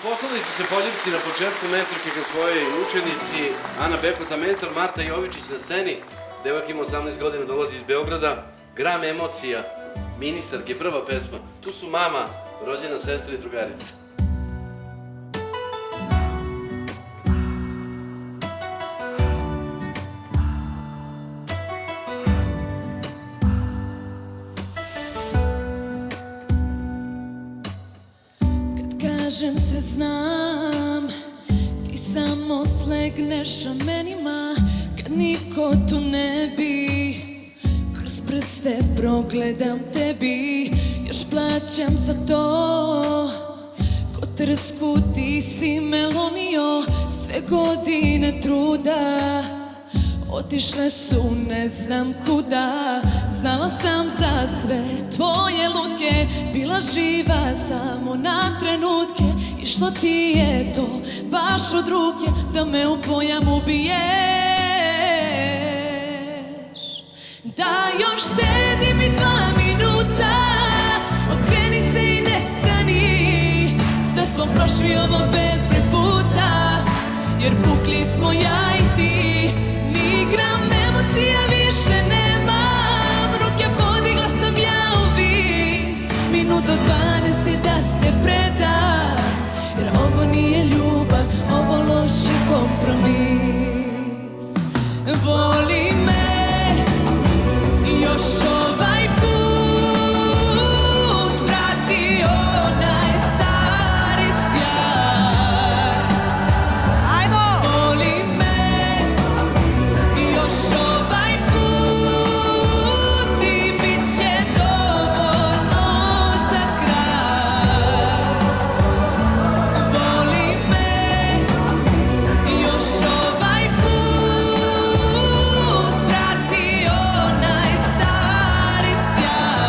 Poslali su se poljubci na početku mentorke ka svojoj učenici, Ana Bekota mentor, Marta Jovičić na sceni, devojka ima 18 godina, dolazi iz Beograda, Gram emocija, ministarke, prva pesma. Tu su mama, rođena sestra i drugarica. Kažem se znam, ti samo slegneš amenima, kad niko tu ne bi, kroz prste progledam tebi, još plaćam za to, ko trsku ti si me lomio, sve godine truda, otišle su ne znam kuda, znala sam za sve tvoje lutke, bila živa samo na trenutke, i što ti je to baš od ruke, da me u pojam ubiješ. Da još štedim i 2 minuta, okreni se i nestani, sve smo prošli ovo bezbroj puta, jer pukli smo ja i ti, ni gram emocija više nemam, ruke podigla sam ja u vis, minut do 12 da se predam, jer ovo nije ljubav, ovo loši kompromis. Voli me još ovaj put, vrati onaj stari sjaj. Voli me još ovaj put i bit će dovoljno za kraj. Voli me još ovaj put, vrati onaj stari sjaj.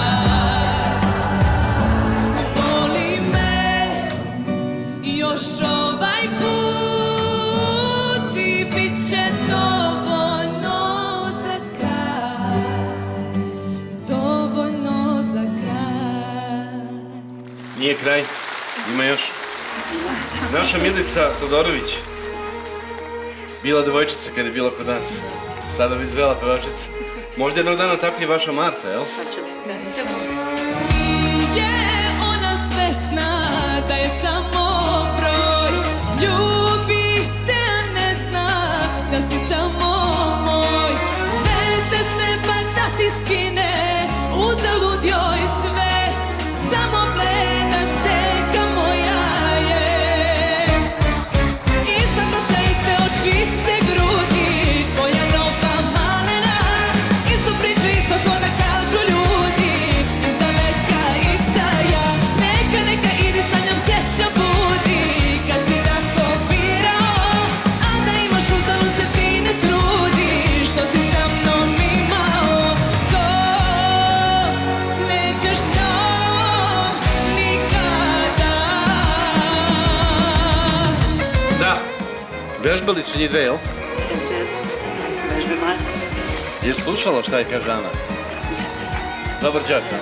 Voli me još ovaj put i bit će dovoljno za kraj. Dovoljno za kraj. Nije kraj, ima još. Naša Milica Todorović, bila devojčica kada je bila kod nas, sada već zrela pevačica. Možda jednog dana tako i vaša Marta, jel? Nije ona svesna da je samo broj, ljubi te a ne zna da si samo moj, zvezde s neba da ti skine, uzalud joj sve, samo bleda senka moja je. Ista kosa, iste oči, iste grudi, tvoja nova malena, isto priče, isto ko da kažu ljudi, izdaleka ista ja, neka idi sa njom sjeća budi, kad si tako birao, a da imaš uzalud se ti ne trudiš, što si sa mnom imao, to nećeš s njom nikada. Da, vežbali su njih dve, jel? Jesu. Vežbe Marta. Jesi slušala šta je kaže Ana? Dobar đak, da?